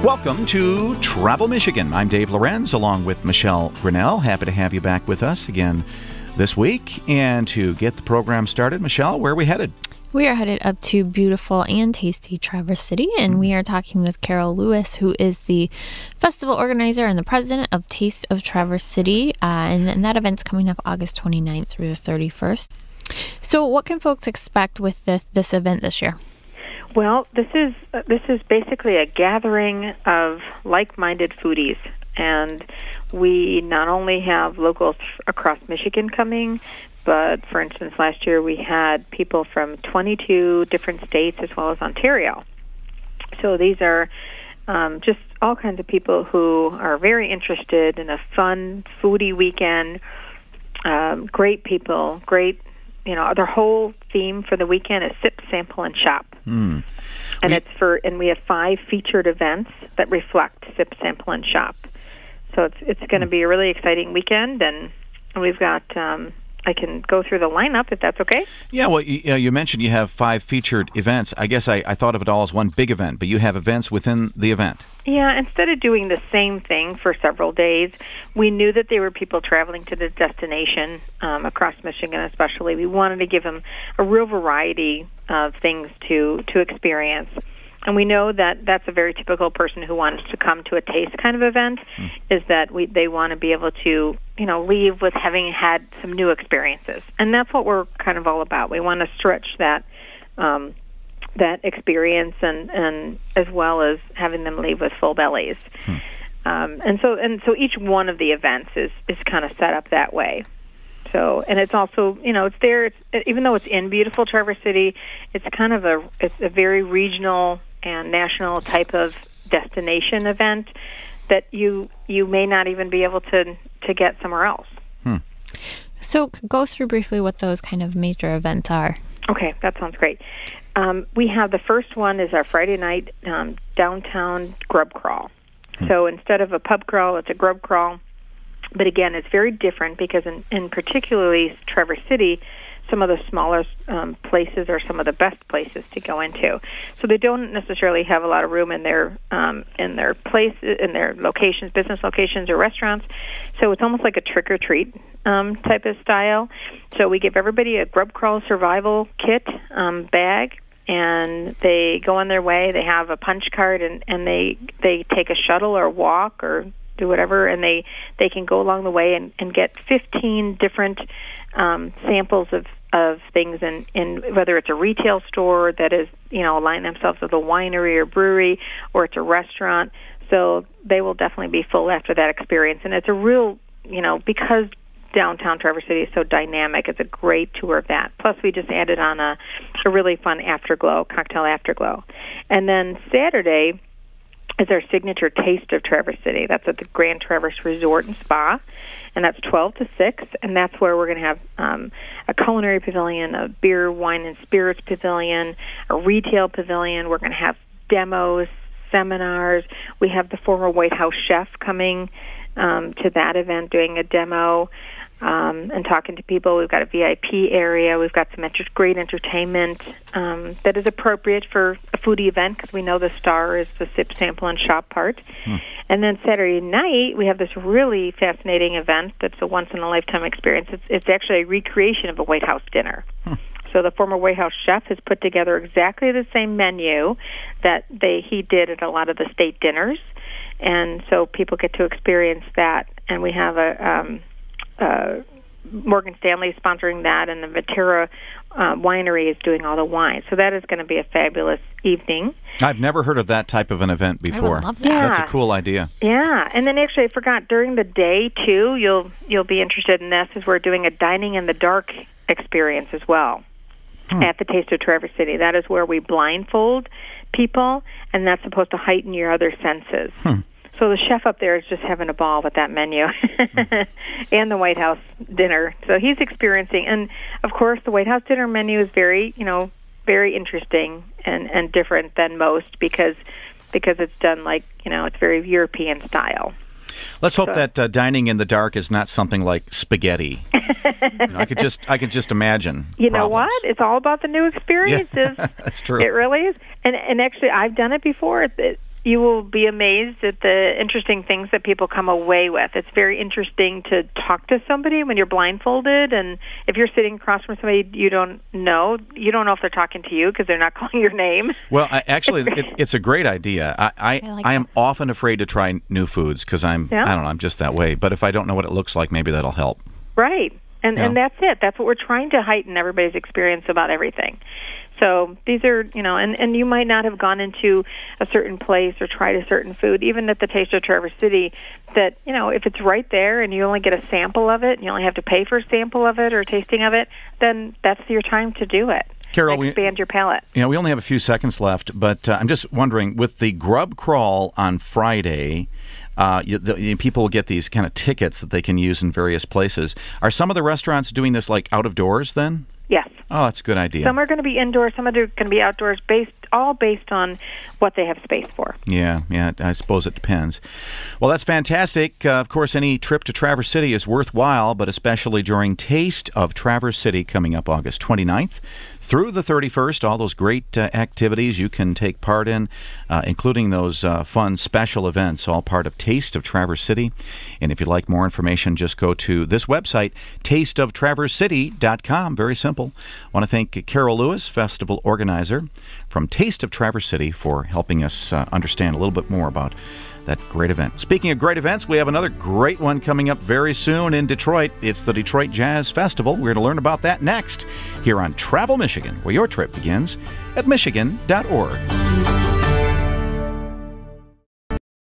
Welcome to Travel Michigan. I'm Dave Lorenz along with Michelle Grinnell. Happy to have you back with us again this week. And to get the program started, Michelle, where are we headed? We are headed up to beautiful and tasty Traverse City, and we are talking with Carol Lewis, who is the festival organizer and the president of Taste of Traverse City, and that event's coming up August 29th through the 31st. So what can folks expect with this event this year? Well, this is basically a gathering of like-minded foodies, and we not only have locals across Michigan coming, but, for instance, last year we had people from 22 different states as well as Ontario. So these are just all kinds of people who are very interested in a fun foodie weekend. Great people, great, their whole theme for the weekend is sip, sample, and shop. And we have 5 featured events that reflect sip, sample, and shop. So it's going to be a really exciting weekend, and we've got. I can go through the lineup if that's okay. Yeah, well, you mentioned you have 5 featured events. I guess I thought of it all as one big event, but you have events within the event. Yeah, instead of doing the same thing for several days, we knew that there were people traveling to the destination across Michigan especially. We wanted to give them a real variety of things to experience. And we know that that's a very typical person who wants to come to a taste kind of event, is that they want to be able to, leave with having had some new experiences. And that's what we're kind of all about. We want to stretch that experience and as well as having them leave with full bellies. And so each one of the events is kind of set up that way. So, and it's also, it's there, even though it's in beautiful Traverse City, it's kind of it's a very regional and national type of destination event that you may not even be able to get somewhere else. So go through briefly what those kind of major events are. Okay, that sounds great. We have the first one is our Friday night downtown grub crawl. So instead of a pub crawl, it's a grub crawl. But again, it's very different because in particularly Traverse City, some of the smallest places are some of the best places to go into. So they don't necessarily have a lot of room in their places, in their locations, business locations or restaurants. So it's almost like a trick or treat type of style. So we give everybody a grub crawl survival kit bag, and they go on their way. They have a punch card, and they take a shuttle or walk or do whatever, and they can go along the way and get 15 different samples of things in whether it's a retail store that is, align themselves with a winery or brewery, or it's a restaurant. So they will definitely be full after that experience. And it's a real, because downtown Traverse City is so dynamic, it's a great tour of that. Plus, we just added on a really fun cocktail afterglow. And then Saturday is our signature Taste of Traverse City. That's at the Grand Traverse Resort and Spa, and that's 12 to 6, and that's where we're going to have a culinary pavilion, a beer, wine, and spirits pavilion, a retail pavilion. We're going to have demos, seminars. We have the former White House chef coming to that event doing a demo and talking to people. We've got a VIP area. We've got some great entertainment that is appropriate for a foodie event because we know the star is the sip, sample, and shop part. And then Saturday night, we have this really fascinating event that's a once-in-a-lifetime experience. It's actually a recreation of a White House dinner. So the former White House chef has put together exactly the same menu that he did at a lot of the state dinners. And so people get to experience that. And we have Morgan Stanley sponsoring that, and the Matera Winery is doing all the wine. So that is going to be a fabulous evening. I've never heard of that type of an event before. I would love that. Yeah. That's a cool idea. Yeah, and then actually I forgot, during the day, too, you'll be interested in this, is we're doing a dining in the dark experience as well at the Taste of Traverse City. That is where we blindfold people, and that's supposed to heighten your other senses. So the chef up there is just having a ball with that menu and the White House dinner. So he's experiencing, and of course the White House dinner menu is very interesting and different than most because it's done it's very European style. Let's hope that dining in the dark is not something like spaghetti. I could just imagine. You know what? It's all about the new experiences. Yeah, that's true. It really is. And actually, I've done it before. you will be amazed at the interesting things that people come away with. It's very interesting to talk to somebody when you're blindfolded, and if you're sitting across from somebody you don't know if they're talking to you because they're not calling your name. Well, actually, it's a great idea. I am often afraid to try new foods because I don't know, I'm just that way. But if I don't know what it looks like, maybe that'll help. Right. And that's it. That's what we're trying to heighten everybody's experience about everything. So these are, and you might not have gone into a certain place or tried a certain food, even at the Taste of Traverse City, that, if it's right there and you only get a sample of it and you only have to pay for a sample of it or a tasting of it, then that's your time to do it. Carol, expand your palate. We only have a few seconds left, but I'm just wondering, with the Grub Crawl on Friday, people will get these kind of tickets that they can use in various places. Are some of the restaurants doing this like out of doors then? Yes. Oh, that's a good idea. Some are going to be indoors, some are going to be outdoors, all based on what they have space for. Yeah, I suppose it depends. Well, that's fantastic. Of course, any trip to Traverse City is worthwhile, but especially during Taste of Traverse City coming up August 29th through the 31st. All those great activities you can take part in, including those fun special events, all part of Taste of Traverse City. And if you'd like more information, just go to this website, tasteoftraversecity.com. Very simple. I want to thank Carol Lewis, festival organizer from Taste of Traverse City, for helping us understand a little bit more about that great event. Speaking of great events, we have another great one coming up very soon in Detroit. It's the Detroit Jazz Festival. We're going to learn about that next here on Travel Michigan, where your trip begins at michigan.org.